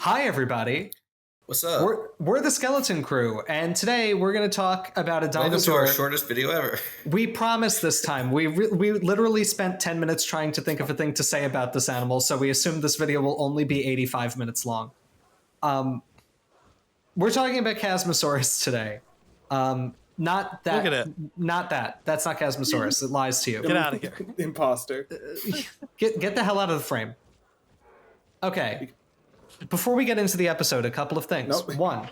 Hi, everybody. What's up? We're the Skeleton Crew, and today we're going to talk about a dinosaur. Welcome to our shortest video ever. We promised this time. We literally spent 10 minutes trying to think of a thing to say about this animal, so we assume this video will only be 85 minutes long. We're talking about Chasmosaurus today. Not that. Look at it. Not that. That's not Chasmosaurus. It lies to you. Get out of here. Imposter. Get the hell out of the frame. Okay. Before we get into the episode, a couple of things. Nope. One.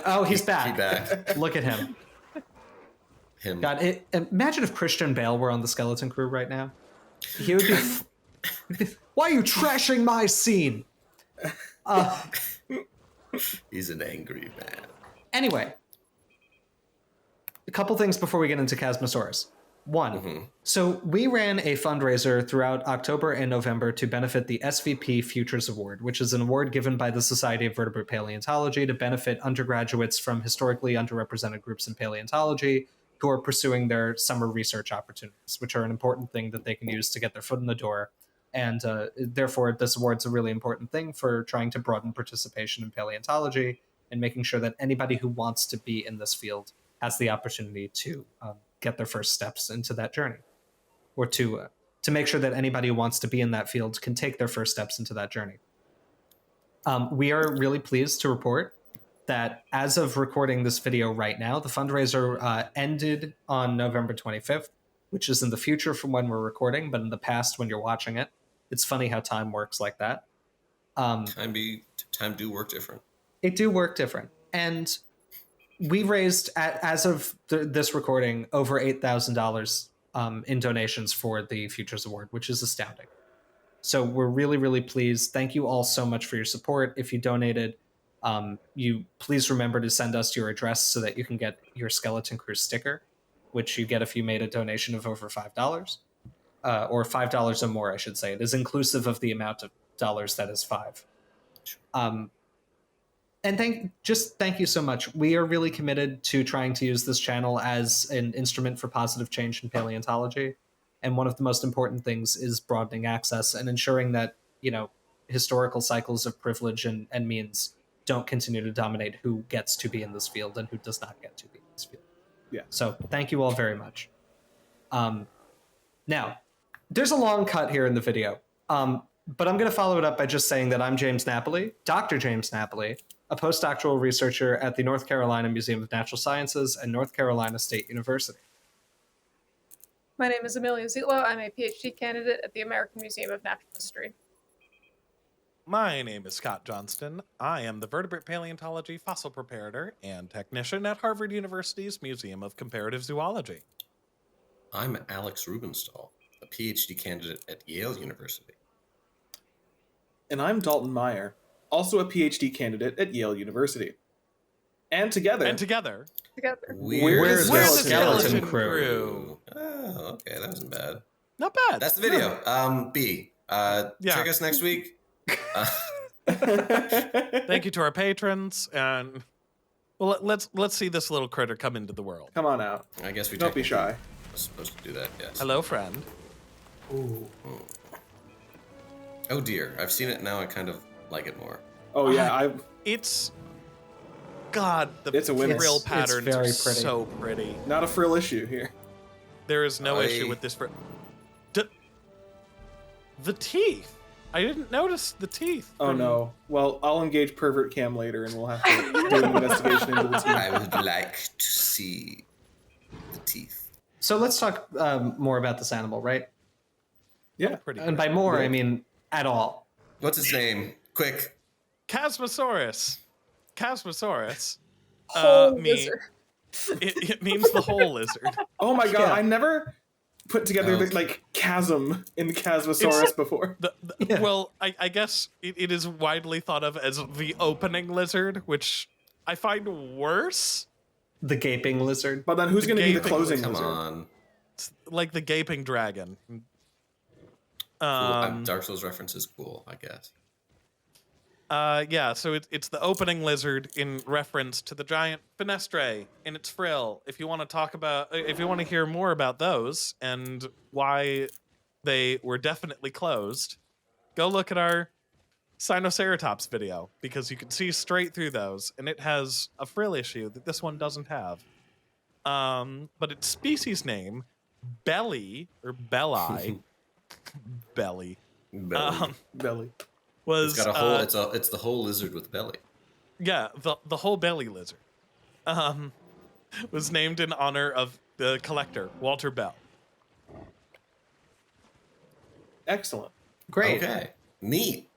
Oh, he's back. He's back. Look at him. God, imagine if Christian Bale were on the Skeleton Crew right now. He would be. Why are you trashing my scene? He's an angry man. Anyway, a couple things before we get into Chasmosaurus. One, so we ran a fundraiser throughout October and November to benefit the SVP Futures Award, which is an award given by the Society of Vertebrate Paleontology to benefit undergraduates from historically underrepresented groups in paleontology who are pursuing their summer research opportunities, which are an important thing that they can use to get their foot in the door. And therefore, this award's a really important thing for trying to broaden participation in paleontology and making sure that anybody who wants to be in this field has the opportunity to get their first steps into that journey, or to make sure that anybody who wants to be in that field can take their first steps into that journey. We are really pleased to report that as of recording this video right now, the fundraiser ended on November 25th, which is in the future from when we're recording, but in the past when you're watching it. It's funny how time works like that. Time do work different. It do work different. And we raised, as of this recording, over $8,000 in donations for the Futures Award, which is astounding. So we're really, really pleased. Thank you all so much for your support. If you donated, you please remember to send us your address so that you can get your Skeleton Crew sticker, which you get if you made a donation of over $5, or $5 or more, I should say. It is inclusive of the amount of dollars that is $5. And thank you so much. We are really committed to trying to use this channel as an instrument for positive change in paleontology. And one of the most important things is broadening access and ensuring that, historical cycles of privilege and means don't continue to dominate who gets to be in this field and who does not get to be in this field. Yeah. So thank you all very much. Now, there's a long cut here in the video, but I'm going to follow it up by just saying that I'm James Napoli, Dr. James Napoli, a postdoctoral researcher at the North Carolina Museum of Natural Sciences and North Carolina State University. My name is Amelia Zitlo. I'm a PhD candidate at the American Museum of Natural History. My name is Scott Johnston. I am the vertebrate paleontology fossil preparator and technician at Harvard University's Museum of Comparative Zoology. I'm Alex Rubenstahl, a PhD candidate at Yale University. And I'm Dalton Meyer, also a PhD candidate at Yale University. And together, Together. We're the Skeleton Crew. Oh, okay, that wasn't bad. Not bad. That's the video. No. B. Yeah. Check us next week. Thank you to our patrons, and well, let's see this little critter come into the world. Come on out. I guess we Don't be shy. We're supposed to do that, yes. Hello, friend. Ooh. Oh dear, I've seen it now. I kind of like it more. Oh yeah, It's God. It's a winner. frill It's patterns very are pretty. so pretty. not a frill issue here. There is no issue with this frill. The teeth. I didn't notice the teeth. Oh no. Well, I'll engage pervert cam later, and we'll have to do an investigation into the teeth. I would like to see the teeth. So let's talk more about this animal, right? Yeah. Pretty. And Good. by more, Yeah. I mean at all. What's his name? Quick. Chasmosaurus. Chasmosaurus. Whole lizard. It means the whole lizard. Oh my god, Yeah. I never put together the chasm in the Chasmosaurus before. Yeah. Well, I guess it is widely thought of as the opening lizard, which I find worse. The gaping lizard. But then who's going to be the gaping closing Come lizard? on. It's like the gaping dragon. Cool. Dark Souls reference is cool, I guess. Yeah, so it's the opening lizard in reference to the giant fenestre in its frill. If you want to hear more about those and why they were definitely closed, go look at our Sinoceratops video because you can see straight through those, and it has a frill issue that this one doesn't have. But its species name, Belly or Belli, Belly, Belly. Belly. was It's got a whole. It's the whole lizard with belly. yeah, the whole belly lizard, was named in honor of the collector Walter Bell. Excellent. Great. Okay. Neat.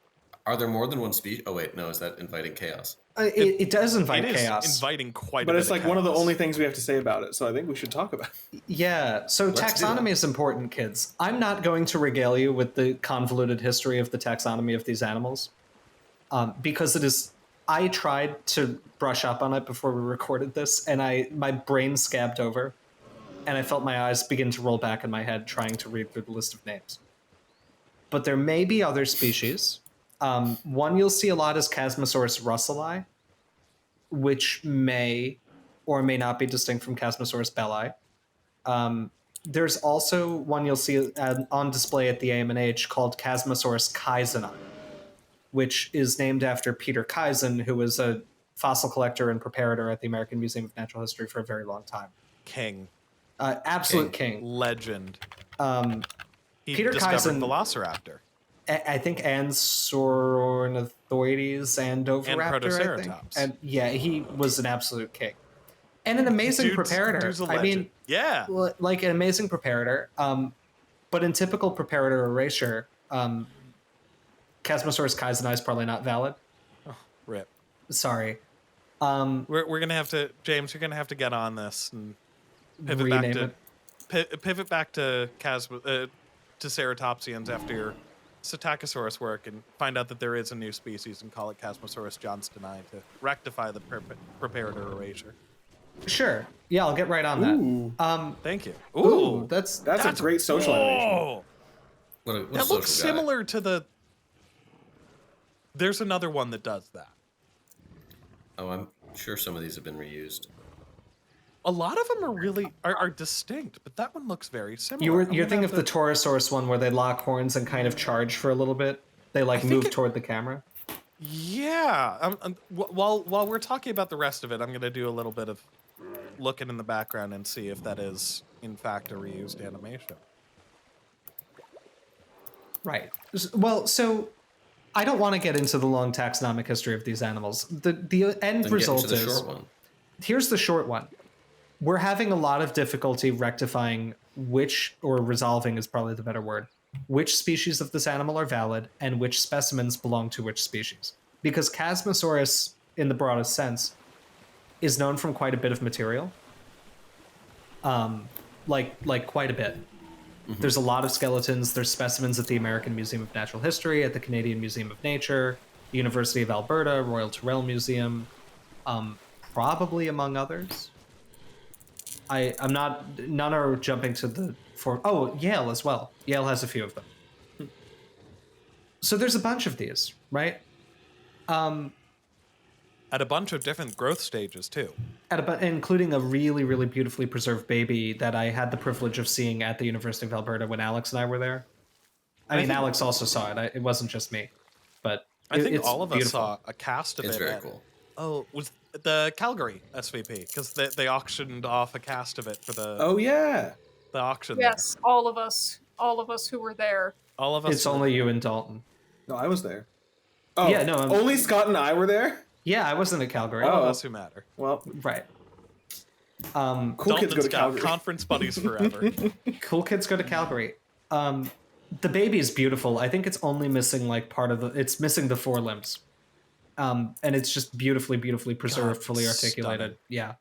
Are there more than one species? Oh wait, no. Is that inviting chaos? It does invite It is chaos. inviting quite But a bit it's like of one of the chaos. only things we have to say about it, so I think we should talk about it. Yeah, so Let's do taxonomy that. is important, kids. I'm not going to regale you with the convoluted history of the taxonomy of these animals, because it is. I tried to brush up on it before we recorded this, and my brain scabbed over, and I felt my eyes begin to roll back in my head trying to read through the list of names. But there may be other species. One you'll see a lot is Chasmosaurus russellii, which may or may not be distinct from Chasmosaurus belli. There's also one you'll see on display at the AMNH called Chasmosaurus kaiseni, which is named after Peter Kaisen, who was a fossil collector and preparator at the American Museum of Natural History for a very long time. King, Absolute king. legend. He Peter discovered Kaisen- Velociraptor I think Ornithoides and Oviraptor, I think. Protoceratops. And yeah, he was an absolute king. And an amazing Dude's preparator. a I legend. mean, yeah, like an amazing preparator. But in typical preparator erasure, Chasmosaurus kaiseni is probably not valid. rip. Sorry. We're gonna have to, James. You're gonna have to get on this and pivot Rename back it. to pivot back to to ceratopsians after your Psittacosaurus work and find out that there is a new species and call it Chasmosaurus johnstonii to rectify the preparator erasure. Sure. Yeah, I'll get right on that. Ooh. Thank you. Ooh, that's That's a great social animation. Oh, What a that social looks guy. similar to the. There's another one that does that. Oh, I'm sure some of these have been reused. A lot of them are distinct, but that one looks very similar. you're thinking of the Torosaurus one where they lock horns and kind of charge for a little bit. They like think move it- toward the camera. Yeah. While we're talking about the rest of it, I'm going to do a little bit of looking in the background and see if that is, in fact, a reused animation. Right. Well, so I don't want to get into the long taxonomic history of these animals. The end Then result get into the is short one. here's the short one. We're having a lot of difficulty rectifying or resolving is probably the better word, which species of this animal are valid and which specimens belong to which species. Because Chasmosaurus, in the broadest sense, is known from quite a bit of material. Like quite a bit. Mm-hmm. There's a lot of skeletons. There's specimens at the American Museum of Natural History, at the Canadian Museum of Nature, the University of Alberta, Royal Tyrrell Museum, probably among others. I'm not. None are jumping to the for. Oh, Yale as well. Yale has a few of them. So there's a bunch of these, right? At a bunch of different growth stages, too. Including a really, really beautifully preserved baby that I had the privilege of seeing at the University of Alberta when Alex and I were there. I mean, Alex also saw it. It wasn't just me, but I think it's all of us beautiful. saw a cast of It's it. very at- cool. Oh, was the Calgary SVP because they auctioned off a cast of it for the Yeah. auction. Yes, all of us who were there. All of us. It's only you and Dalton. No, I was there. Oh, Yeah, no, only Scott and I were there? Yeah, I wasn't at Calgary. all of Oh. us who matter. Well, Right. cool kids Dalton's go to got Calgary. conference buddies forever. Cool kids go to Calgary. The baby is beautiful. I think it's only missing like part of it's missing the forelimbs. And it's just beautifully, beautifully preserved, God, fully articulated. stunning. Yeah.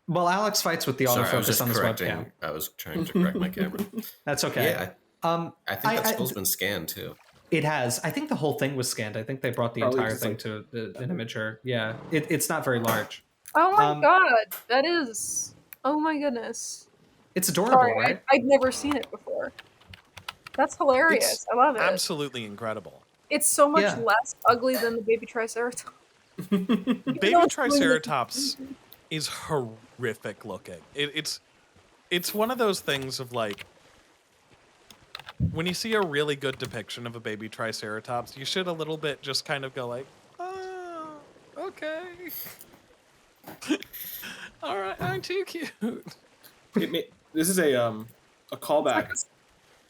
Well, Alex fights with the Sorry, I was autofocus just on his correcting. webcam. I was trying to correct my camera. That's okay. Yeah, I think that skull's been scanned too. It has. I think the whole thing was scanned. I think they brought the Probably entire just, thing like- to an imager. Yeah, it's not very large. Oh my Um, god, that is. Oh my goodness. It's adorable, Sorry, right? I'd never seen it before. That's hilarious. It's I love it. Absolutely incredible. It's so much Yeah. less ugly than the baby triceratops. Baby Triceratops is horrific looking. It's one of those things of like when you see a really good depiction of a baby triceratops, you should a little bit just kind of go like, oh, okay. All right, aren't you cute? This is a callback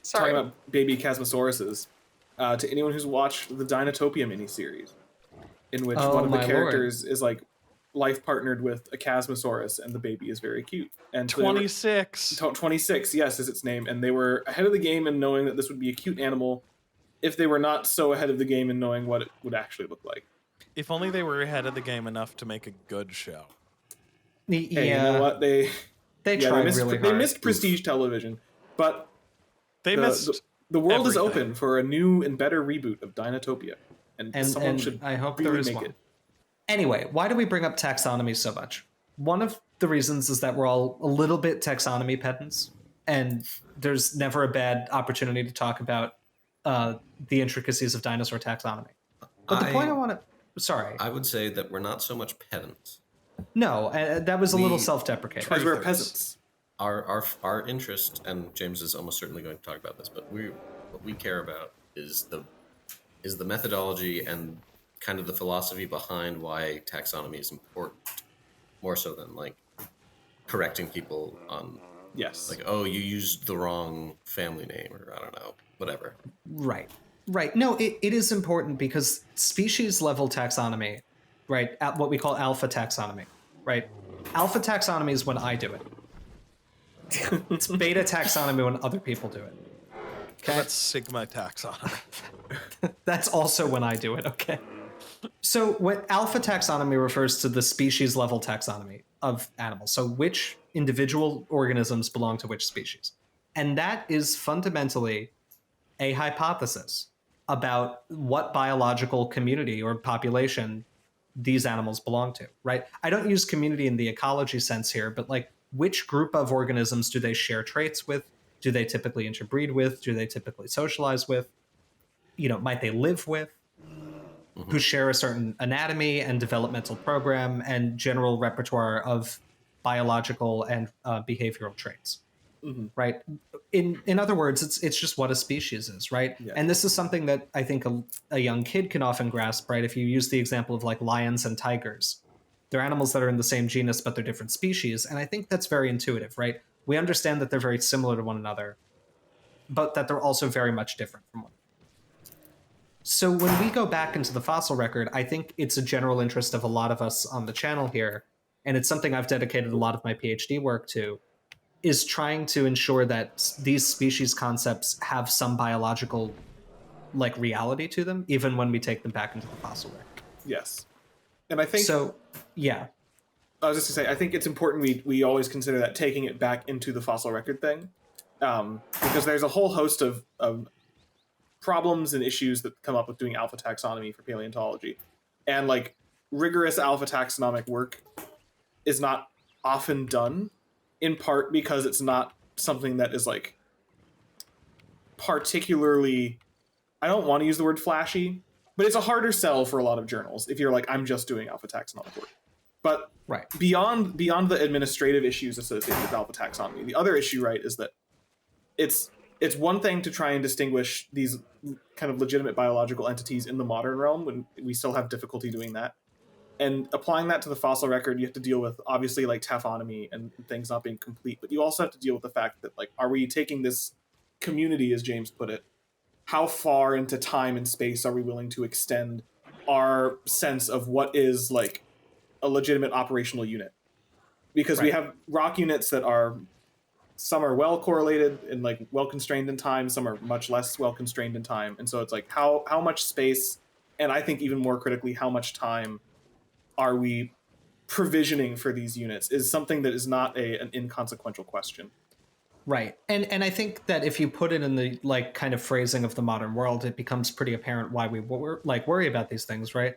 Sorry. talking about baby Chasmosauruses to anyone who's watched the Dinotopia miniseries, in which Oh, one of the my characters is like life partnered with a Chasmosaurus, and the baby is very cute. And so 26. 26, yes, is its name, and they were ahead of the game in knowing that this would be a cute animal, if they were not so ahead of the game in knowing what it would actually look like. If only they were ahead of the game enough to make a good show. Yeah, Hey, you know what? They tried really hard. They missed prestige television, but They missed. the world is everything. open for a new and better reboot of Dinotopia, and someone should I hope really there is make one. it. Anyway, why do we bring up taxonomy so much? One of the reasons is that we're all a little bit taxonomy pedants, and there's never a bad opportunity to talk about the intricacies of dinosaur taxonomy. But the point I want to... Sorry. I would say that we're not so much pedants. No, that was a little We- self-deprecating. Because we're Truthers. peasants. Our interest, and James is almost certainly going to talk about this, but what we care about is the methodology and kind of the philosophy behind why taxonomy is important, more so than like correcting people on Yes. like, oh, you used the wrong family name, or I don't know, whatever. Right. No, it is important because species level taxonomy, right, at what we call alpha taxonomy, right? Alpha taxonomy is when I do it. It's beta taxonomy when other people do it. Okay? That's sigma taxonomy. That's also when I do it, okay? So what alpha taxonomy refers to the species level taxonomy of animals. So which individual organisms belong to which species. And that is fundamentally a hypothesis about what biological community or population these animals belong to, right? I don't use community in the ecology sense here, but like which group of organisms do they share traits with? Do they typically interbreed with? Do they typically socialize with? You know, might they live with? Who share a certain anatomy and developmental program and general repertoire of biological and behavioral traits, right? In other words, it's just what a species is, right? Yeah. And this is something that I think a young kid can often grasp, right? If you use the example of like lions and tigers, they're animals that are in the same genus, but they're different species. And I think that's very intuitive, right? We understand that they're very similar to one another, but that they're also very much different from one another. So when we go back into the fossil record, I think it's a general interest of a lot of us on the channel here, and it's something I've dedicated a lot of my PhD work to, is trying to ensure that these species concepts have some biological like reality to them, even when we take them back into the fossil record. Yes. And I think So, yeah. I was just gonna say, I think it's important we always consider that taking it back into the fossil record thing, because there's a whole host of problems and issues that come up with doing alpha taxonomy for paleontology, and like rigorous alpha taxonomic work is not often done, in part because it's not something that is like particularly, I don't want to use the word flashy, but it's a harder sell for a lot of journals if you're like, I'm just doing alpha taxonomic work. But Right. beyond the administrative issues associated with alpha taxonomy, the other issue, right, is that it's one thing to try and distinguish these kind of legitimate biological entities in the modern realm, when we still have difficulty doing that. And applying that to the fossil record, you have to deal with obviously like taphonomy and things not being complete, but you also have to deal with the fact that like, are we taking this community, as James put it, how far into time and space are we willing to extend our sense of what is like a legitimate operational unit? Because we have rock units that are, some are well correlated and like well constrained in time, some are much less well constrained in time. And so it's like how much space, and I think even more critically, how much time are we provisioning for these units is something that is not an inconsequential question. Right. And I think that if you put it in the like kind of phrasing of the modern world, it becomes pretty apparent why we worry about these things, right?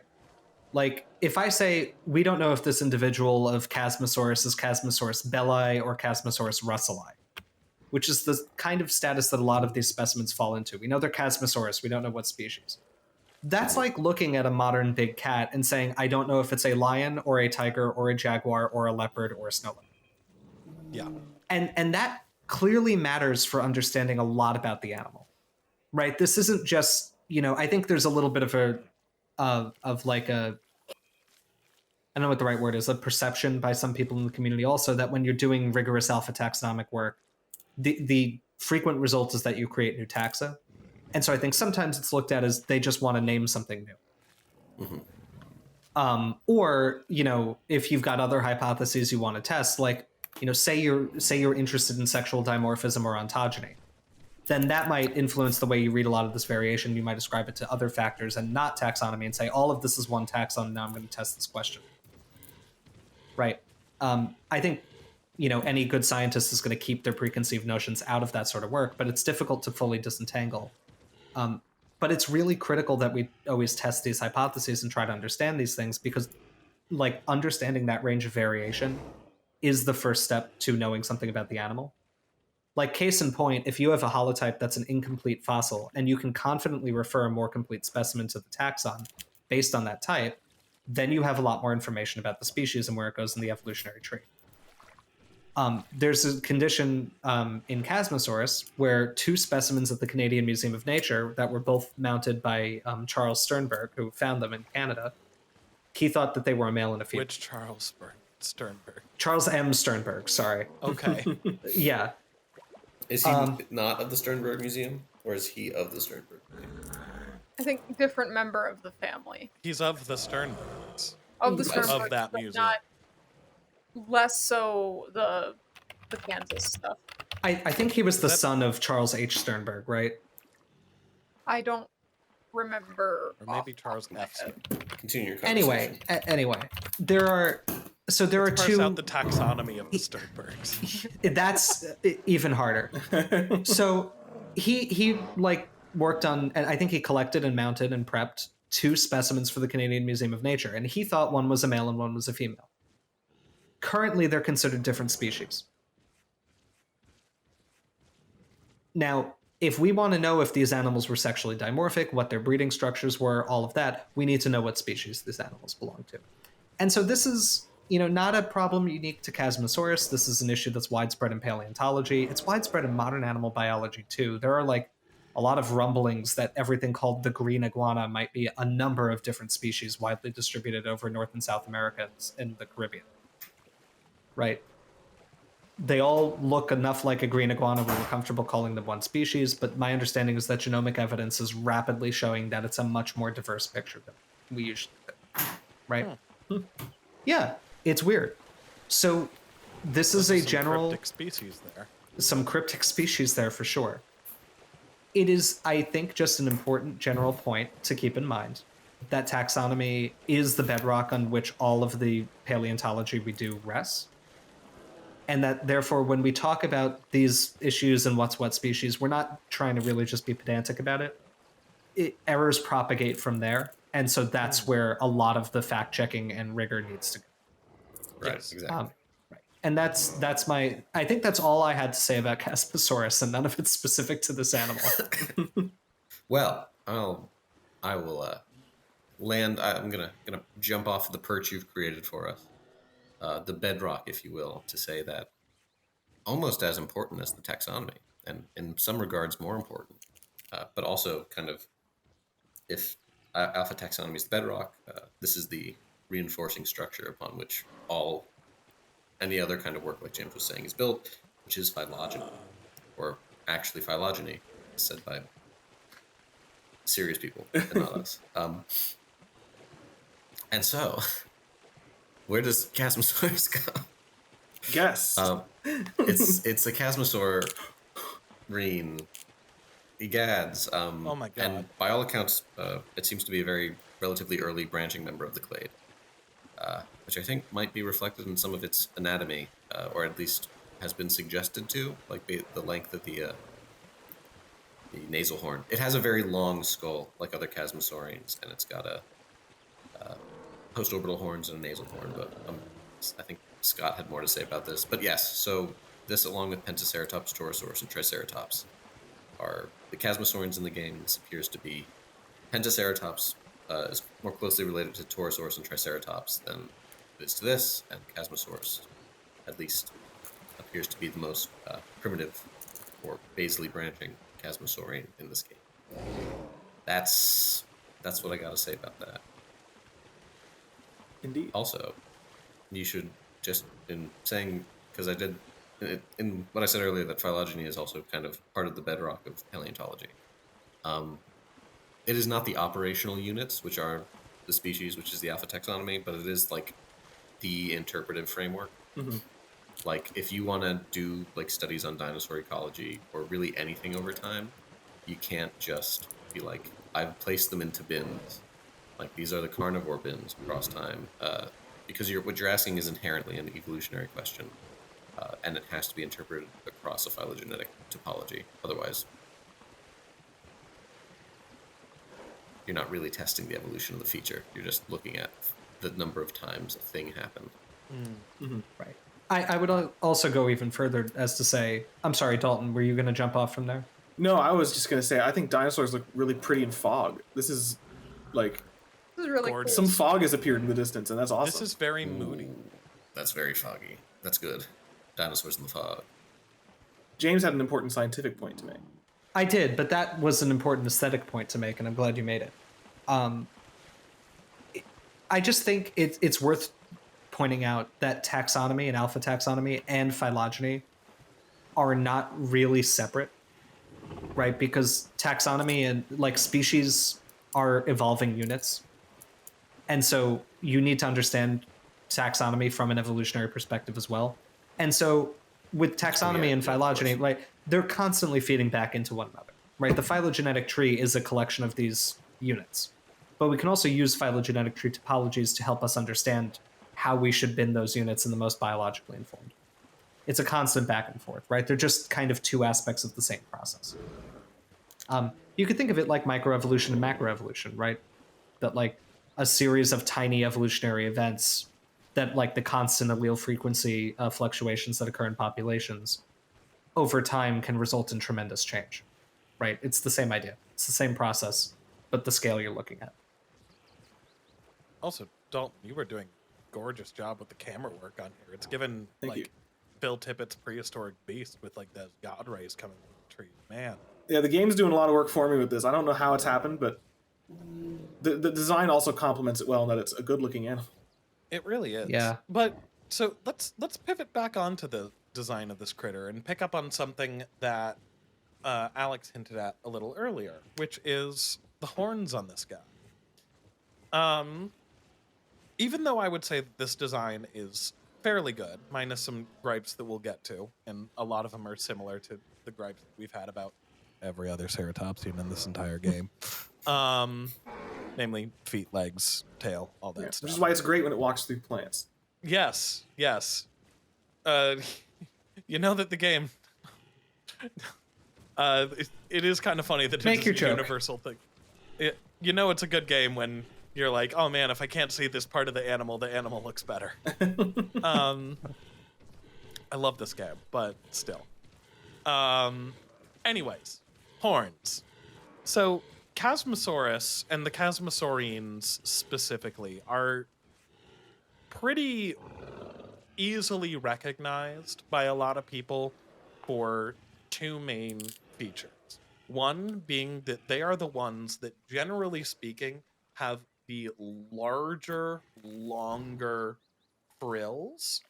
Like if I say we don't know if this individual of Chasmosaurus is Chasmosaurus belli or Chasmosaurus russelli, which is the kind of status that a lot of these specimens fall into. We know they're Chasmosaurus, we don't know what species. That's like looking at a modern big cat and saying, I don't know if it's a lion or a tiger or a jaguar or a leopard or a snow leopard. Yeah. And that clearly matters for understanding a lot about the animal. right? This isn't just, I think there's a little bit of like a, I don't know what the right word is, a perception by some people in the community also that when you're doing rigorous alpha taxonomic work, the frequent result is that you create new taxa. And so I think sometimes it's looked at as they just want to name something new. Or, if you've got other hypotheses you want to test, like, say you're interested in sexual dimorphism or ontogeny, then that might influence the way you read a lot of this variation. You might ascribe it to other factors and not taxonomy and say, all of this is one taxon, now I'm going to test this question. Right. I think, any good scientist is going to keep their preconceived notions out of that sort of work, but it's difficult to fully disentangle. But it's really critical that we always test these hypotheses and try to understand these things, because like understanding that range of variation is the first step to knowing something about the animal. Like, case in point, if you have a holotype that's an incomplete fossil and you can confidently refer a more complete specimen to the taxon based on that type, then you have a lot more information about the species and where it goes in the evolutionary tree. There's a condition in Chasmosaurus where two specimens at the Canadian Museum of Nature that were both mounted by Charles Sternberg, who found them in Canada, he thought that they were a male and a female. Which Charles Sternberg? Charles M. Sternberg, sorry. Okay. Yeah. Is he not of the Sternberg Museum, or is he of the Sternberg Museum? I think different member of the family. He's of the Sternbergs. Of the Sternbergs, Of that but museum. not less so the Kansas stuff. I think he was the son of Charles H. Sternberg, right? I don't remember. Or maybe Charles F. Continue your conversation. Anyway, there are Parse two. out the taxonomy of the Sternbergs. That's even harder. So he like worked on, and I think he collected and mounted and prepped two specimens for the Canadian Museum of Nature, and he thought one was a male and one was a female. Currently, they're considered different species. Now, if we want to know if these animals were sexually dimorphic, what their breeding structures were, all of that, we need to know what species these animals belong to. And so this is, not a problem unique to Chasmosaurus. This is an issue that's widespread in paleontology. It's widespread in modern animal biology, too. There are like a lot of rumblings that everything called the green iguana might be a number of different species widely distributed over North and South America and the Caribbean. Right? They all look enough like a green iguana where we're comfortable calling them one species, but my understanding is that genomic evidence is rapidly showing that it's a much more diverse picture than we usually do. Right? Yeah, it's weird. So this is a general... cryptic species there. Some cryptic species there for sure. It is, I think, just an important general point to keep in mind that taxonomy is the bedrock on which all of the paleontology we do rests. And that, therefore, when we talk about these issues and what's what species, we're not trying to really just be pedantic about it. Errors propagate from there. And so that's where a lot of the fact-checking and rigor needs to go. Right, exactly. Right. And that's my... I think that's all I had to say about Chasmosaurus, and none of it's specific to this animal. Well, I will land... I'm gonna jump off the perch you've created for us. The bedrock, if you will, to say that almost as important as the taxonomy, and in some regards more important, but also kind of, if alpha taxonomy is the bedrock, this is the reinforcing structure upon which any other kind of work, like James was saying, is built, which is phylogeny, or actually phylogeny, said by serious people, and not us. And so... Where does Chasmosaurus go? Guess. It's a Chasmosaurine egads. Oh my god. And by all accounts, it seems to be a very relatively early branching member of the clade, which I think might be reflected in some of its anatomy, or at least has been suggested to, like the length of the nasal horn. It has a very long skull, like other Chasmosaurines, and it's got a postorbital horns and a nasal horn, but I think Scott had more to say about this. But yes, so this, along with Pentaceratops, Torosaurus, and Triceratops, are the Chasmosaurines in the game. This appears to be... Pentaceratops is more closely related to Torosaurus and Triceratops than it is to this, and Chasmosaurus, at least, appears to be the most primitive or basally branching Chasmosaurine in this game. That's what I got to say about that. Indeed. Also, you should just, in saying, because I did in what I said earlier, that phylogeny is also kind of part of the bedrock of paleontology. It is not the operational units, which are the species, which is the alpha taxonomy, but it is like the interpretive framework. Mm-hmm. Like, if you want to do like studies on dinosaur ecology or really anything over time, you can't just be like, I've placed them into bins. Like, these are the carnivore bins across time, because what you're asking is inherently an evolutionary question, and it has to be interpreted across a phylogenetic topology. Otherwise, you're not really testing the evolution of the feature. You're just looking at the number of times a thing happened. Mm-hmm. Right. I would also go even further as to say, I'm sorry, Dalton, were you going to jump off from there? No, I was just going to say, I think dinosaurs look really pretty in fog. This is like, This is really Gorgeous. cool. some fog has appeared in the distance, and that's awesome. This is very moody. Ooh, that's very foggy. That's good. Dinosaurs in the fog. James had an important scientific point to make. I did, but that was an important aesthetic point to make, and I'm glad you made it. I just think it's worth pointing out that taxonomy and alpha taxonomy and phylogeny are not really separate, right? Because taxonomy and like species are evolving units. And so you need to understand taxonomy from an evolutionary perspective as well. And so with taxonomy and phylogeny, right, they're constantly feeding back into one another, right? The phylogenetic tree is a collection of these units, but we can also use phylogenetic tree topologies to help us understand how we should bin those units in the most biologically informed. It's a constant back and forth, right? They're just kind of two aspects of the same process. You could think of it like microevolution and macroevolution, right? That like a series of tiny evolutionary events that like the constant allele frequency fluctuations that occur in populations over time can result in tremendous change, right? It's the same idea. It's the same process, but the scale you're looking at. Also, Dalton, you were doing a gorgeous job with the camera work on here. It's given Thank you. like Phil Tippett's prehistoric beast with like those god rays coming from the tree. Man, Yeah, the game's doing a lot of work for me with this. I don't know how it's happened, but the design also complements it well in that it's a good-looking animal. it really is. Yeah. But so let's pivot back onto the design of this critter and pick up on something that Alex hinted at a little earlier, which is the horns on this guy. Even though I would say that this design is fairly good, minus some gripes that we'll get to, and a lot of them are similar to the gripes that we've had about every other ceratopsian in this entire game. Namely feet, legs, tail, all that stuff. Which is why it's great when it walks through plants. Yes. You know that the game... it is kind of funny that Make it's your a joke. universal thing. You know it's a good game when you're like, oh man, if I can't see this part of the animal looks better. I love this game, but still. Anyways, horns. So Chasmosaurus and the Chasmosaurines specifically are pretty easily recognized by a lot of people for two main features. One being that they are the ones that, generally speaking, have the larger, longer frills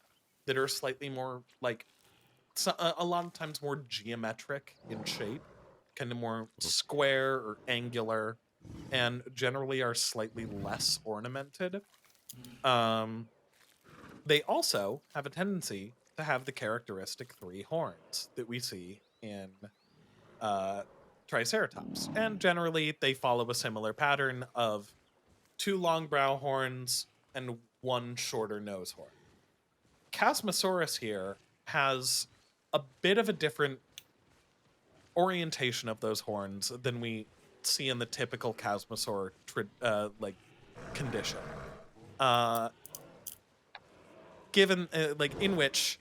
that are slightly more like a lot of times more geometric in shape, kind of more square or angular, and generally are slightly less ornamented. They also have a tendency to have the characteristic three horns that we see in Triceratops. And generally, they follow a similar pattern of two long brow horns and one shorter nose horn. Chasmosaurus here has a bit of a different orientation of those horns than we see in the typical Chasmosaur condition. Given in which,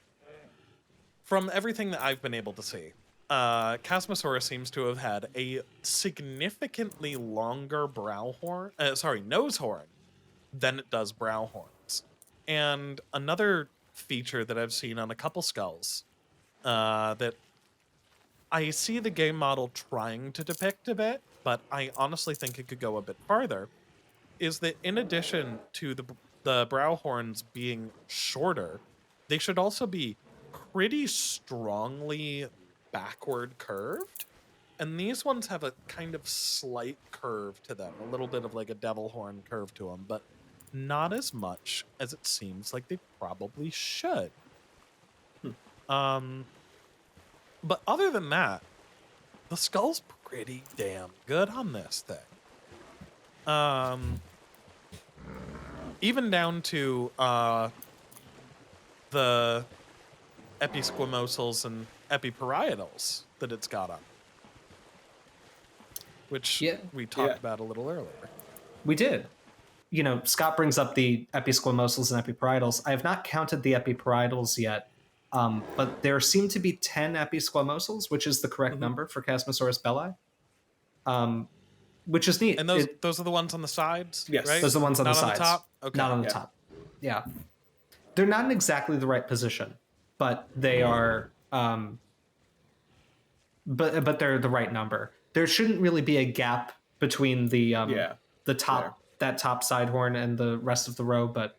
from everything that I've been able to see, Chasmosaurus seems to have had a significantly longer nose horn than it does brow horns. And another feature that I've seen on a couple skulls that I see the game model trying to depict a bit, but I honestly think it could go a bit farther, is that in addition to the brow horns being shorter, they should also be pretty strongly backward curved. And these ones have a kind of slight curve to them, a little bit of like a devil horn curve to them, but not as much as it seems like they probably should. But other than that, the skull's pretty damn good on this thing. Even down to the episquamosals and epiparietals that it's got on, which we talked about a little earlier. We did. You know, Scott brings up the episquamosals and epiparietals. I have not counted the epiparietals yet, but there seem to be 10 episquamosals, which is the correct number for Chasmosaurus belli, which is neat. And those are the ones on the sides? Yes. Right? Those are the ones on Not the sides. On the top? Okay. Not on the top. Yeah. They're not in exactly the right position, but they are... but they're the right number. There shouldn't really be a gap between the top that top side horn and the rest of the row, but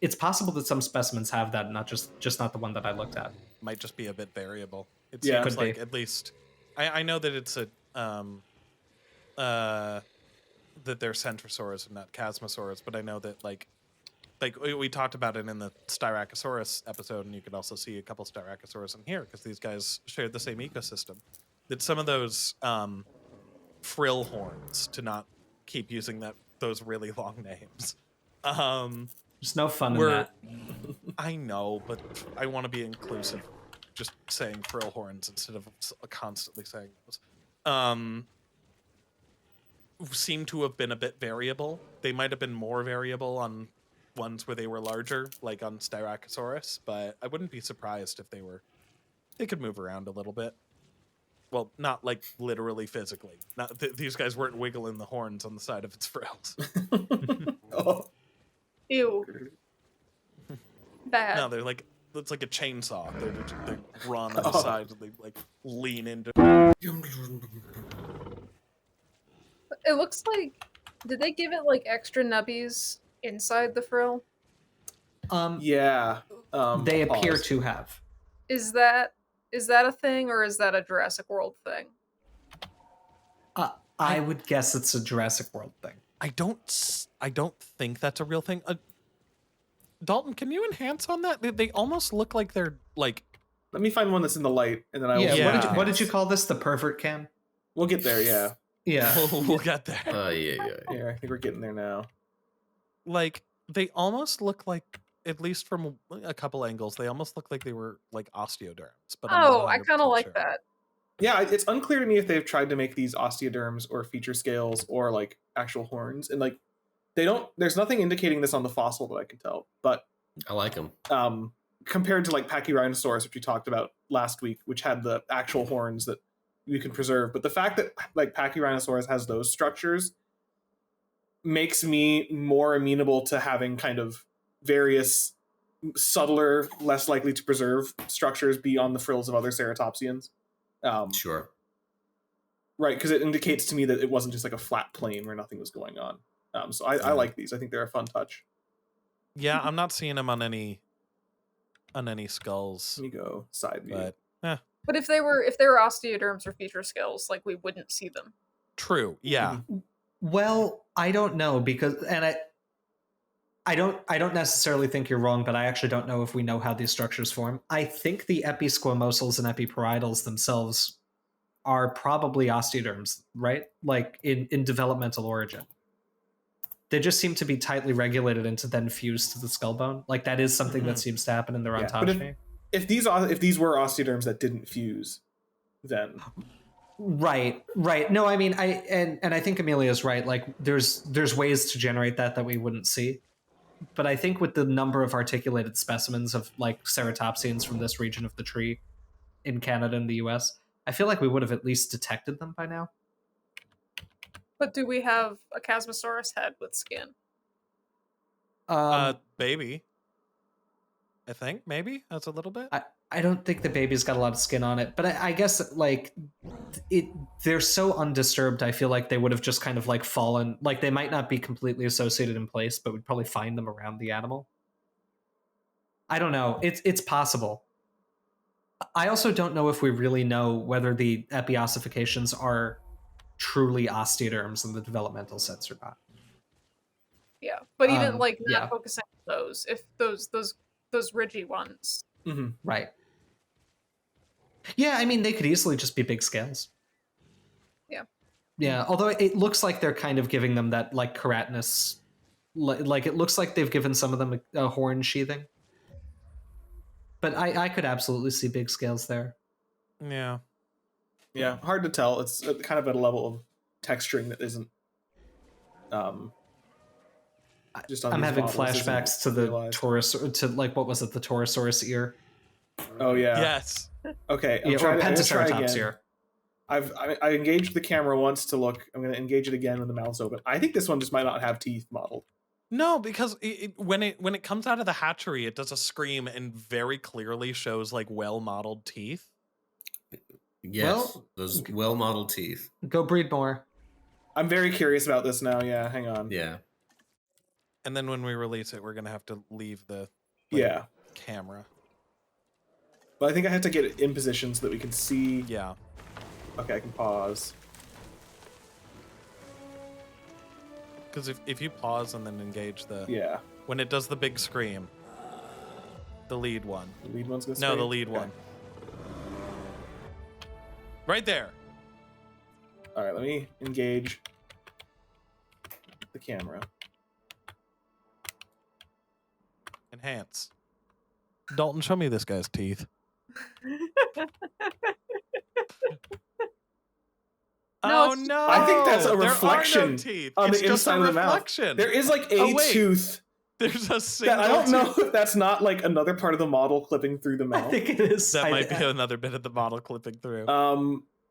it's possible that some specimens have that, not just not the one that I looked at. Might just be a bit variable. It Yeah. seems Could like be. at least I know that it's a that they're Centrosaurus and not Chasmosaurus, but I know that like we talked about it in the styracosaurus episode, and you can also see a couple styracosaurus in here because these guys shared the same ecosystem. That some of those frill horns, to not keep using those really long names, There's no fun in that. I know, but I want to be inclusive. Just saying frill horns instead of constantly saying those. Seem to have been a bit variable. They might have been more variable on ones where they were larger, like on Styracosaurus, but I wouldn't be surprised if they could move around a little bit. Well, not like literally physically. Not these guys weren't wiggling the horns on the side of its frills. Ew. Bad. No, they're like, it's like a chainsaw. They run on the sides and they like lean into. It looks like, did they give it like extra nubbies inside the frill? They appear pause. to have. Is that a thing, or is that a Jurassic World thing? I would guess it's a Jurassic World thing. I don't think that's a real thing. Dalton, can you enhance on that? They almost look like they're like. Let me find one that's in the light, and then I will. Yeah. What did you call this? The pervert cam? We'll get there. Yeah. Yeah. We'll get there. Yeah. Yeah. I think we're getting there now. Like they almost look like, at least from a couple angles, they almost look like they were like osteoderms. But I kind of like that. Yeah, it's unclear to me if they've tried to make these osteoderms or feature scales or like actual horns, and like they don't. There's nothing indicating this on the fossil that I can tell. But I like them. Compared to like Pachyrhinosaurus, which we talked about last week, which had the actual horns that you can preserve, but the fact that like Pachyrhinosaurus has those structures makes me more amenable to having kind of various subtler, less likely to preserve structures be on the frills of other ceratopsians. Sure. Right, because it indicates to me that it wasn't just like a flat plane where nothing was going on. So I like these. I think they're a fun touch. Yeah, I'm not seeing them on any skulls. Let me go side view. But if they were osteoderms or feature scales, like we wouldn't see them. True. Yeah. Well, I don't know, because I don't necessarily think you're wrong, but I actually don't know if we know how these structures form. I think the episquamosals and epiparietals themselves are probably osteoderms, right? Like in developmental origin. They just seem to be tightly regulated and to then fuse to the skull bone. Like that is something that seems to happen in their ontogeny. If these were osteoderms that didn't fuse, then Right. No, I mean, I think Amelia's right. Like, there's ways to generate that we wouldn't see, but I think with the number of articulated specimens of like ceratopsians from this region of the tree in Canada and the U.S., I feel like we would have at least detected them by now. But do we have a Chasmosaurus head with skin? Baby. I think maybe that's a little bit. I don't think the baby's got a lot of skin on it, but I guess like they're so undisturbed. I feel like they would have just kind of like fallen. Like they might not be completely associated in place, but we'd probably find them around the animal. I don't know. It's possible. I also don't know if we really know whether the epiossifications are truly osteoderms in the developmental sense or not. Yeah, but even like not yeah. focusing on those, if those ridgy ones. Mm-hmm. Right. Yeah, I mean, they could easily just be big scales. Yeah. Yeah, although it looks like they're kind of giving them that like keratinous, like it looks like they've given some of them a horn sheathing. But I could absolutely see big scales there. Yeah. Yeah, hard to tell. It's kind of at a level of texturing that isn't. Just on I'm these having models flashbacks to isn't the realized. Taurus, to like what was it, the Taurosaurus ear? Oh yeah. Yes. Okay. Yeah, or I'm gonna try pentaceratops again. ear. I engaged the camera once to look. I'm going to engage it again when the mouth's open. I think this one just might not have teeth modeled. No, because when it comes out of the hatchery, it does a scream and very clearly shows like well-modeled teeth. Yes, Well, those well-modeled teeth. Go breed more. I'm very curious about this now. Yeah, hang on. Yeah. And then when we release it, we're gonna have to leave the Yeah. camera. But I think I have to get it in position so that we can see. Yeah. Okay, I can pause. Because if you pause and then engage the Yeah. when it does the big scream, the lead one. The lead one's going to No, the lead one. Right there. All right, let me engage the camera. Enhance. Dalton, show me this guy's teeth. No, Oh no! I think that's a There are no reflection teeth. on It's the just inside a of the reflection. mouth. There is like a Oh, wait. tooth. There's a single That I don't know tooth. if that's not like another part of the model clipping through the I mouth. think it is. That might be another bit of the model clipping through.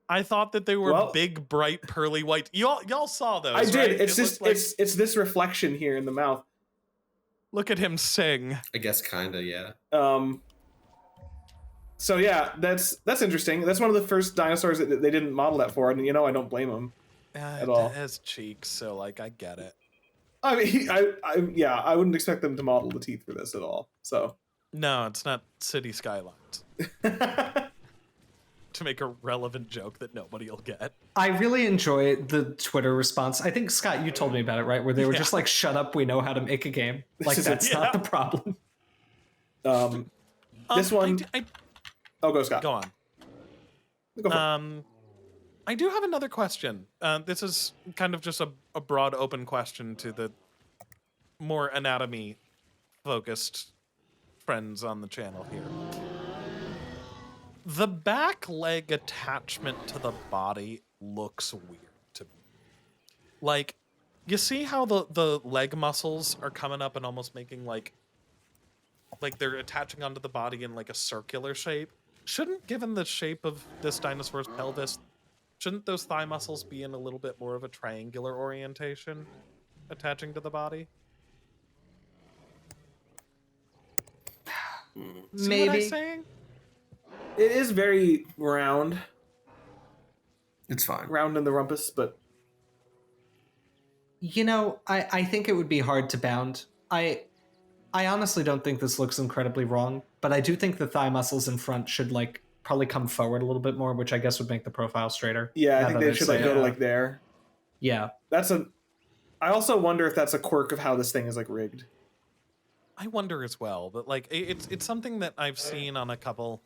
I thought that they were well- big, bright, pearly white. Y'all saw those. I did. Right? It's It just looked like- it's this reflection here in the mouth. Look at him sing. I guess kinda, yeah. So yeah, that's interesting. That's one of the first dinosaurs that they didn't model that for, and I don't blame them. It all. has cheeks, so like I get it. I mean, I wouldn't expect them to model the teeth for this at all. So No, it's not city skylines. To make a relevant joke that nobody will get. I really enjoy the Twitter response. I think, Scott, you told me about it, right? Where they were Yeah. just like, shut up, we know how to make a game. Like, that's not the problem. This one. Oh, go Scott. Go on. Go for it. I do have another question. This is kind of just a broad open question to the more anatomy focused friends on the channel here. The back leg attachment to the body looks weird to me. Like, you see how the leg muscles are coming up and almost making like they're attaching onto the body in like a circular shape? Shouldn't, given the shape of this dinosaur's pelvis, shouldn't those thigh muscles be in a little bit more of a triangular orientation attaching to the body? See Maybe. what I'm saying? It is very round It's fine. in the rumpus, but I think it would be hard to bound. I honestly don't think this looks incredibly wrong, but I do think the thigh muscles in front should like probably come forward a little bit more, which I guess would make the profile straighter. yeah, I now think that they it's should like a- go to like there. Yeah. I also wonder if that's a quirk of how this thing is like rigged. I wonder as well, but like it's something that I've seen on a couple.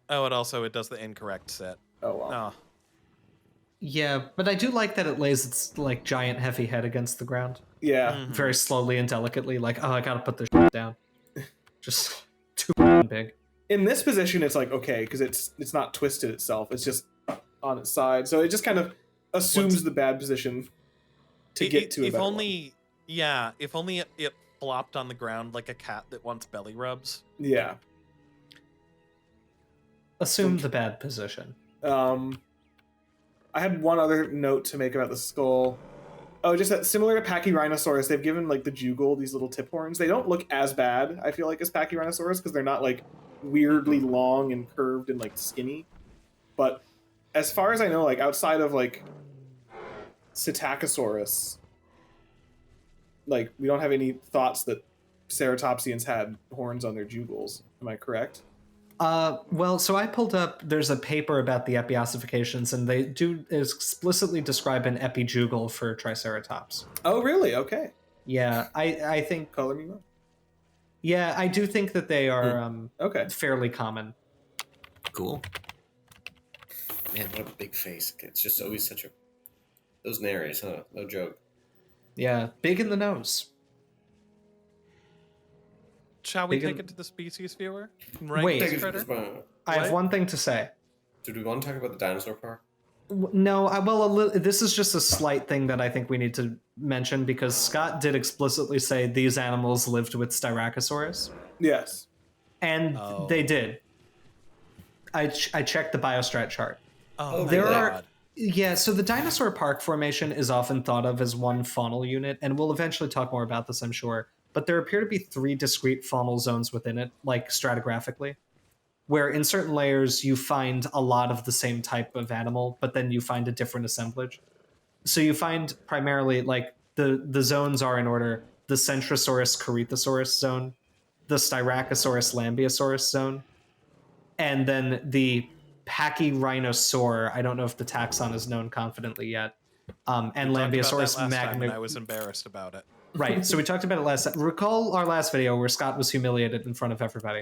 Oh, it does the incorrect set. Oh well. Oh, Yeah, but I do like that it lays its like giant heavy head against the ground Yeah. very slowly and delicately. Like, oh, I gotta put this down. Just too big. In this position, it's like okay because it's not twisted itself. It's just on its side, so it just kind of assumes the bad position to get to. if only it flopped on the ground like a cat that wants belly rubs. Yeah. Assume the bad position. I had one other note to make about the skull. Oh, just that similar to Pachyrhinosaurus, they've given like the jugal these little tip horns. They don't look as bad, I feel like, as Pachyrhinosaurus because they're not like weirdly long and curved and like skinny. But as far as I know, like outside of like Psittacosaurus, like we don't have any thoughts that ceratopsians had horns on their jugals. Am I correct? Well, so I pulled up, there's a paper about the epiossifications, and they do explicitly describe an epijugal for Triceratops. Oh, really? Okay. Yeah, I think, Color me wrong. yeah, I do think that they are Okay. fairly common. Cool. Man, what a big face. It's just always such a... Those nares, huh? No joke. Yeah, big in the nose. Shall we Big take in- it to the species viewer? Rank Wait. this Take it critter? to the- I have What? one thing to say. Do we want to talk about the dinosaur park? No, this is just a slight thing that I think we need to mention because Scott did explicitly say these animals lived with Styracosaurus, Yes. and Oh. they did. I checked the biostrat chart. Oh, There my are- God. Yeah, so the Dinosaur Park Formation is often thought of as one faunal unit, and we'll eventually talk more about this, I'm sure. But there appear to be 3 discrete faunal zones within it, like stratigraphically, where in certain layers you find a lot of the same type of animal, but then you find a different assemblage. So you find primarily, like, the zones are in order: the Centrosaurus Corythosaurus zone, the Styracosaurus Lambeosaurus zone, and then the Pachyrhinosaur. I don't know if the taxon is known confidently yet. And We talked about that Lambeosaurus last time, magna. and I was embarrassed about it. Right. So we talked about it last. Recall our last video where Scott was humiliated in front of everybody.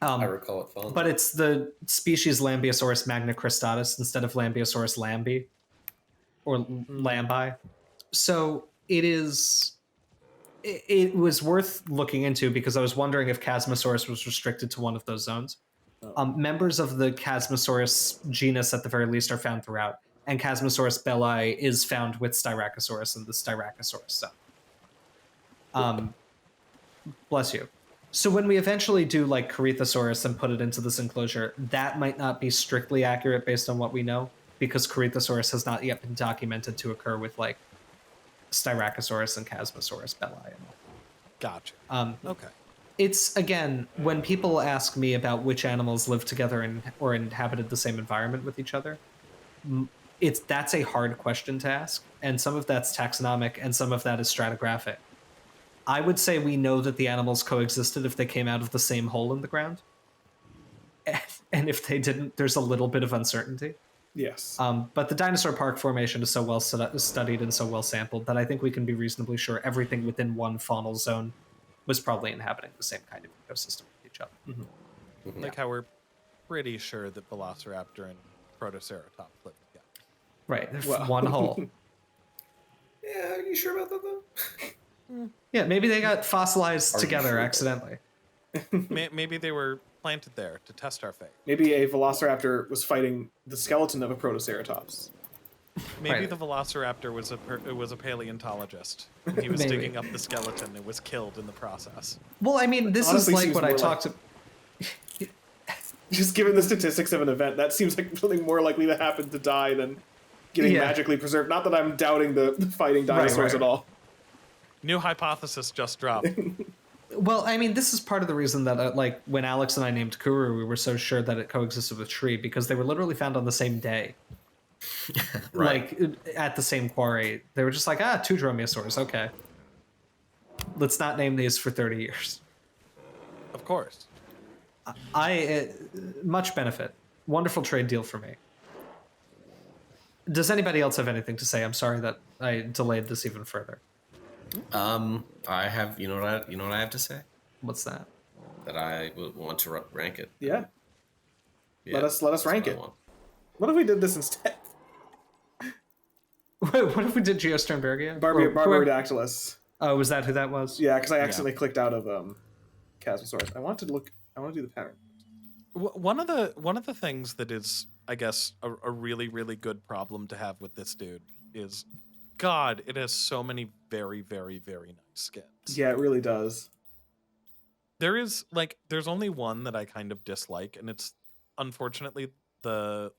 I recall it fondly. But it's the species Lambeosaurus magnacristatus instead of Lambeosaurus lambi or lambi. So it is. It was worth looking into because I was wondering if Chasmosaurus was restricted to one of those zones. Members of the Chasmosaurus genus, at the very least, are found throughout, and Chasmosaurus belli is found with Styracosaurus in the Styracosaurus zone. Bless you. So when we eventually do like Corythosaurus and put it into this enclosure, that might not be strictly accurate based on what we know, because Corythosaurus has not yet been documented to occur with like Styracosaurus and Chasmosaurus belli. Gotcha. Okay. It's, again, when people ask me about which animals live together or inhabited the same environment with each other, that's a hard question to ask, and some of that's taxonomic and some of that is stratigraphic. I would say we know that the animals coexisted if they came out of the same hole in the ground, and if they didn't, there's a little bit of uncertainty. Yes. But the Dinosaur Park Formation is so well studied and so well sampled that I think we can be reasonably sure everything within one faunal zone was probably inhabiting the same kind of ecosystem with each other. Like how we're pretty sure that Velociraptor and Protoceratops live together. Right, Well. one hole. Yeah, are you sure about that though? Yeah, maybe they got fossilized Are you together sure? accidentally. Maybe they were planted there to test our fate. Maybe a velociraptor was fighting the skeleton of a protoceratops. Maybe Right. the Velociraptor was a paleontologist. And he was Maybe. digging up the skeleton and was killed in the process. Well, I mean, this Honestly, is like seems what I more talked to. Just given the statistics of an event, that seems like something more likely to happen to die than getting Yeah. magically preserved. Not that I'm doubting the fighting dinosaurs right. at all. New hypothesis just dropped. Well, I mean, this is part of the reason that, like, when Alex and I named Kuru, we were so sure that it coexisted with Tree because they were literally found on the same day. Right. Like, at the same quarry. They were just like, two dromaeosaurs, okay. Let's not name these for 30 years. Of course. Much benefit. Wonderful trade deal for me. Does anybody else have anything to say? I'm sorry that I delayed this even further. I have, you know what I have to say? What's that? That I would want to rank it. Yeah. Yeah, Let us that's rank what I it. want. What if we did this instead? What if we did Geosternbergia? Barbaridactylus. Oh, was that who that was? Yeah, because I accidentally clicked out of Chasmosaurus. I want to do the pattern. One of the things that is, I guess, a really, really good problem to have with this dude is, God, it has so many very, very, very nice skins. Yeah, it really does. There's only one that I kind of dislike, and it's unfortunately the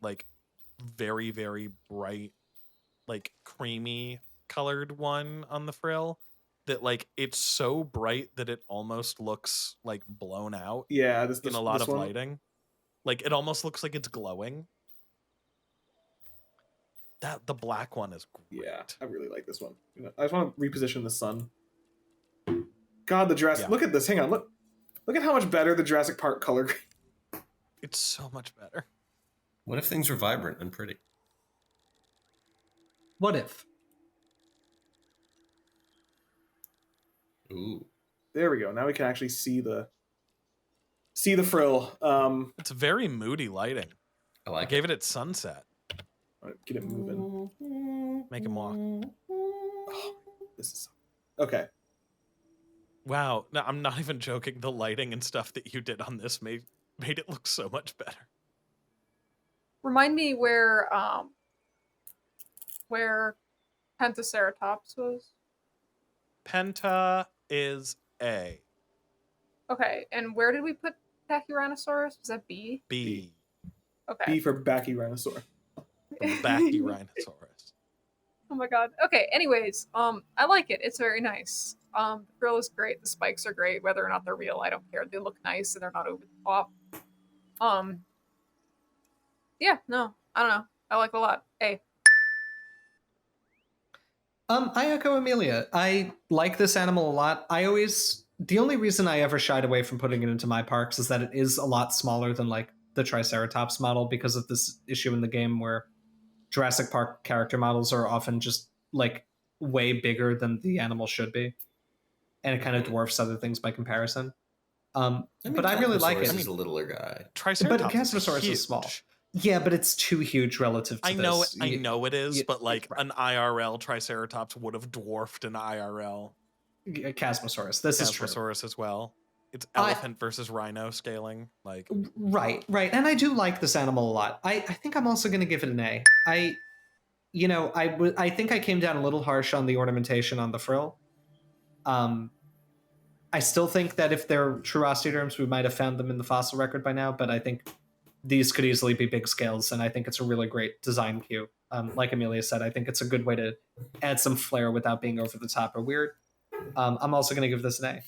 very, very bright, creamy colored one on the frill. that like it's so bright that it almost looks like blown out Yeah, in a lot this of one. lighting. Like it almost looks like it's glowing. The black one is great. Yeah, I really like this one. I just want to reposition the sun. God, the Jurassic. Look at this. Hang on. Look at how much better the Jurassic Park color grade. It's so much better. What if things were vibrant and pretty? What if? Ooh. There we go. Now we can actually see the frill. It's very moody lighting. I gave it its sunset. Get it moving. Make him walk. Oh, this is okay. Wow. No, I'm not even joking. The lighting and stuff that you did on this made it look so much better. Remind me where pentaceratops was. Penta is A. Okay, and where did we put Pachyrhinosaurus? Was that B? B. Okay. B for Bachyrhinosaur. Bachyrhinosaurus. Oh my god. Okay, anyways, I like it. It's very nice. The frill is great. The spikes are great. Whether or not they're real, I don't care. They look nice and they're not over the top. Yeah, no, I don't know. I like it a lot. A. I echo Amelia. I like this animal a lot. The only reason I ever shied away from putting it into my parks is that it is a lot smaller than like the Triceratops model because of this issue in the game where Jurassic Park character models are often just like way bigger than the animal should be. And it kind of dwarfs other things by comparison. But I really like it. He's a littler guy. Triceratops but Chasmosaurus is small. Yeah, but it's too huge relative to this. I know it is, but like an IRL Triceratops would have dwarfed an IRL Chasmosaurus. This is true. Chasmosaurus as well. It's elephant versus rhino scaling. Like right. And I do like this animal a lot. I think I'm also going to give it an A. I think I came down a little harsh on the ornamentation on the frill. I still think that if they're true osteoderms, we might have found them in the fossil record by now, but I think these could easily be big scales, and I think it's a really great design cue. Like Amelia said, I think it's a good way to add some flair without being over the top or weird. I'm also going to give this an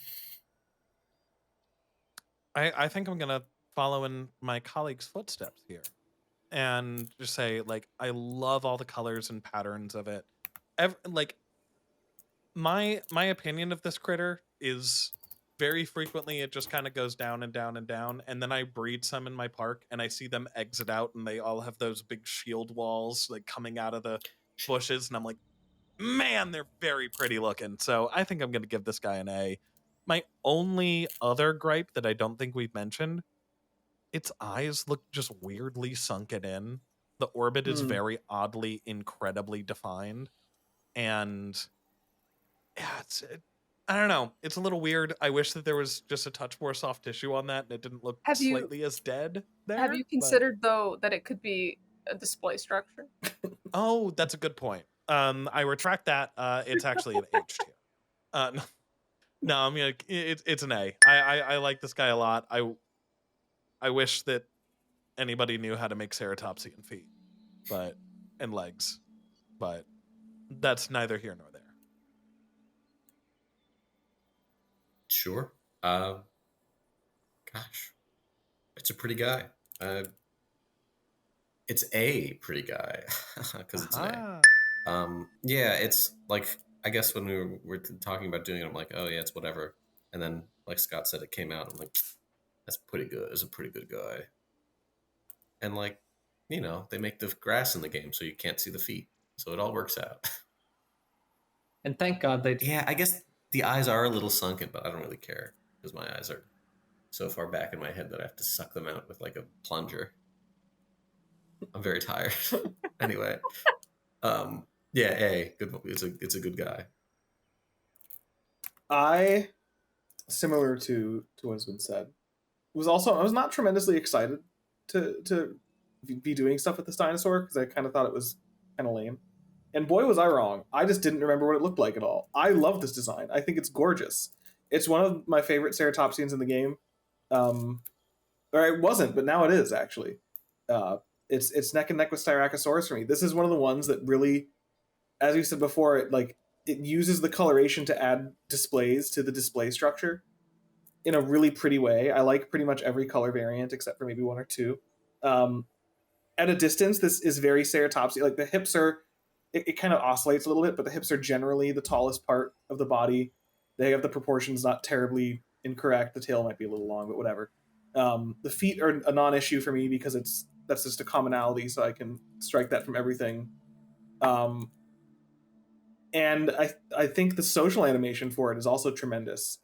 A. I think I'm going to follow in my colleague's footsteps here and just say, like, I love all the colors and patterns of it. My opinion of this critter is very frequently it just kind of goes down and down and down, and then I breed some in my park and I see them exit out and they all have those big shield walls like coming out of the bushes, and I'm like, man, they're very pretty looking. So I think I'm going to give this guy an A. My only other gripe that I don't think we've mentioned, its eyes look just weirdly sunken in. The orbit is very oddly, incredibly defined, and yeah, I don't know. It's a little weird. I wish that there was just a touch more soft tissue on that and it didn't look slightly as dead there. Have you considered, though, that it could be a display structure? Oh, that's a good point. I retract that. It's actually an H tier. No, I mean, it's an A. I like this guy a lot. I wish that anybody knew how to make ceratopsian feet and legs, but that's neither here nor there. Sure. Gosh, it's a pretty guy. It's a pretty guy because it's an A. Yeah, it's like, I guess when we were talking about doing it, I'm like, oh yeah, it's whatever. And then, like Scott said, it came out. I'm like, that's pretty good. It's a pretty good guy. And like, they make the grass in the game so you can't see the feet, so it all works out. And thank God they. Yeah, I guess the eyes are a little sunken, but I don't really care because my eyes are so far back in my head that I have to suck them out with like a plunger. I'm very tired. Anyway, yeah, A, good. It's a good guy. I, similar to what's been said, I was not tremendously excited to be doing stuff with this dinosaur because I kind of thought it was kind of lame. And boy, was I wrong. I just didn't remember what it looked like at all. I love this design. I think it's gorgeous. It's one of my favorite ceratopsians in the game. Or it wasn't, but now it is, actually. It's neck and neck with styracosaurus for me. This is one of the ones that really, as you said before, it it uses the coloration to add displays to the display structure in a really pretty way. I like pretty much every color variant except for maybe one or two. At a distance, this is very ceratopsian. Like the hips are, it kind of oscillates a little bit, but the hips are generally the tallest part of the body. They have the proportions not terribly incorrect. The tail might be a little long, but whatever. The feet are a non-issue for me because that's just a commonality, so I can strike that from everything. And I think the social animation for it is also tremendous.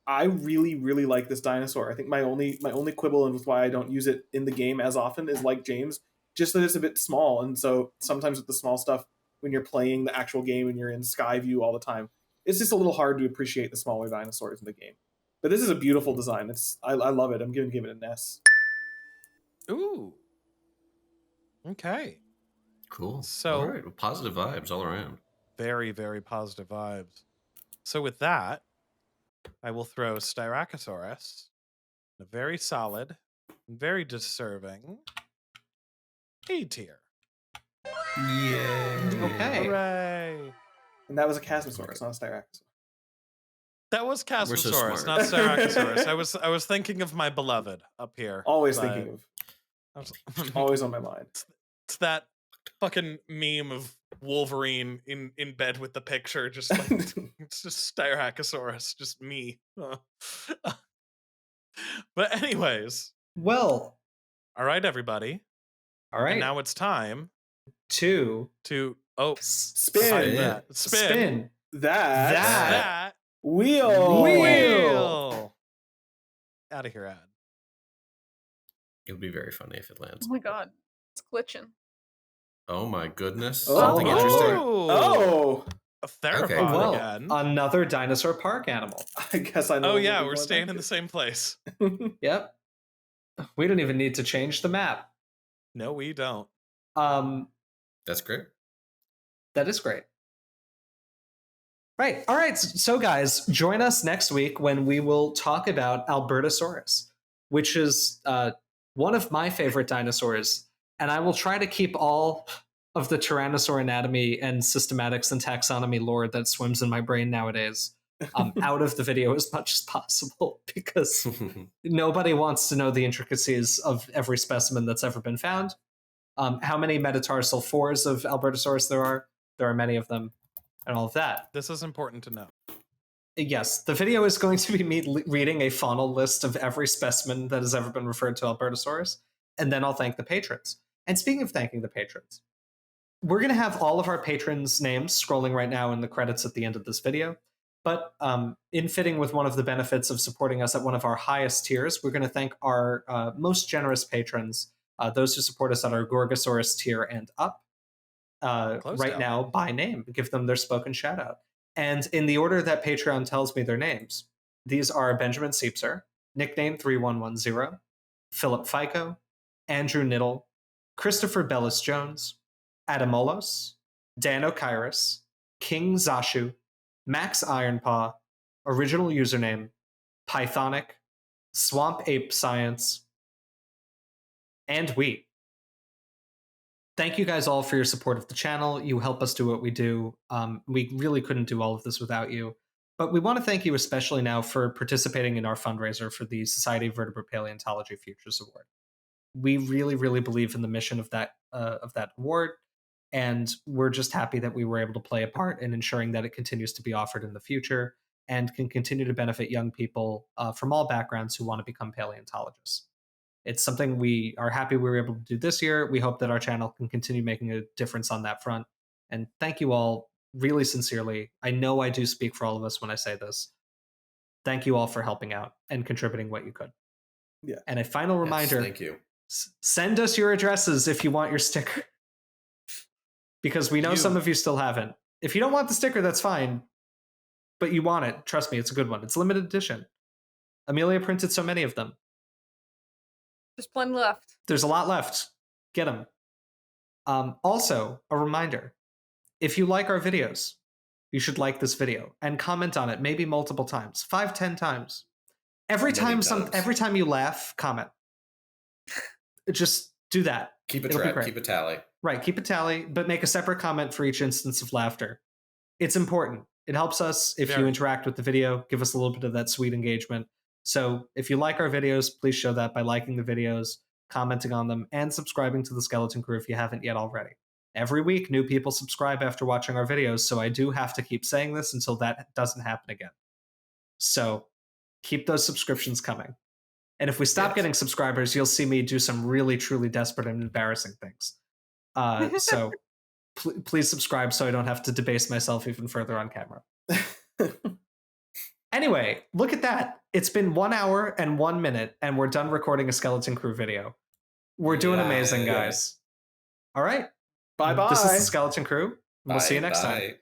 I really, really like this dinosaur. I think my only quibble and with why I don't use it in the game as often is like James, just that it's a bit small. And so sometimes with the small stuff, when you're playing the actual game and you're in sky view all the time, it's just a little hard to appreciate the smaller dinosaurs in the game. But this is a beautiful design. I love it. I'm giving it an S. Ooh. Okay. Cool. So all right, well, positive vibes all around. Very, very positive vibes. So with that, I will throw Styracosaurus, a very solid, very deserving A tier. Yeah. Okay. Hooray! And that was a Chasmosaurus, not a Styracosaurus. That was We're so Chasmosaurus, smart. not Styracosaurus. I was thinking of my beloved up here. Always but thinking of, I was- always on my mind. It's that fucking meme of Wolverine in bed with the picture, just like it's just Styracosaurus, just me. But anyways, Well, all right, everybody. all right. And now it's time to to Spin spin that that wheel. wheel. Out of here, ad. It would be very funny if it lands. Oh my god, it's glitching. Oh my goodness. Oh. Something interesting. Oh, A theropod Okay, well, again. another dinosaur park animal. I guess I know. Oh what yeah, we're we're going staying back in the to. same place. Yep. We don't even need to change the map. No, we don't. That's great. That is great. Right. All right. So, guys, join us next week when we will talk about Albertosaurus, which is one of my favorite dinosaurs. And I will try to keep all of the Tyrannosaur anatomy and systematics and taxonomy lore that swims in my brain nowadays out of the video as much as possible, because nobody wants to know the intricacies of every specimen that's ever been found. How many metatarsal fours of Albertosaurus there are? There are many of them, and all of that. This is important to know. Yes, the video is going to be me reading a faunal list of every specimen that has ever been referred to Albertosaurus, and then I'll thank the patrons. And speaking of thanking the patrons, we're going to have all of our patrons' names scrolling right now in the credits at the end of this video. But in fitting with one of the benefits of supporting us at one of our highest tiers, we're going to thank our most generous patrons, those who support us at our Gorgosaurus tier and up, right now by name. Give them their spoken shout out. And in the order that Patreon tells me their names, these are Benjamin Seepser, nickname 3110, Philip Fico, Andrew Niddle, Christopher Bellis Jones, Adamolos, Dan Okairis, King Zashu, Max Ironpaw, original username, Pythonic, Swamp Ape Science, and we. Thank you guys all for your support of the channel. You help us do what we do. We really couldn't do all of this without you. But we want to thank you especially now for participating in our fundraiser for the Society of Vertebrate Paleontology Futures Award. We really, really believe in the mission of that award, and we're just happy that we were able to play a part in ensuring that it continues to be offered in the future and can continue to benefit young people from all backgrounds who want to become paleontologists. It's something we are happy we were able to do this year. We hope that our channel can continue making a difference on that front. And thank you all really sincerely. I know I do speak for all of us when I say this. Thank you all for helping out and contributing what you could. Yeah. And a final reminder, Yes, thank you. Send us your addresses if you want your sticker. Because we know some of you still haven't. If you don't want the sticker, that's fine. But you want it. Trust me, it's a good one. It's limited edition. Amelia printed so many of them. There's plenty left. There's a lot left. Get them. Also, a reminder. If you like our videos, you should like this video and comment on it maybe multiple times. 5, 10 times. Every Many time you laugh, comment. Just do that. Keep a It'll be track, great. keep a tally. Right, keep a tally, but make a separate comment for each instance of laughter. It's important. It helps us if you Very. interact with the video, give us a little bit of that sweet engagement. So if you like our videos, please show that by liking the videos, commenting on them, and subscribing to the Skeleton Crew if you haven't yet already. Every week, new people subscribe after watching our videos, so I do have to keep saying this until that doesn't happen again. So keep those subscriptions coming. And if we stop getting subscribers, you'll see me do some really, truly desperate and embarrassing things. So please subscribe so I don't have to debase myself even further on camera. Anyway, look at that. It's been 1 hour and 1 minute, and we're done recording a Skeleton Crew video. We're doing amazing, guys. All right. Bye-bye. This is the Skeleton Crew. We'll see you next time.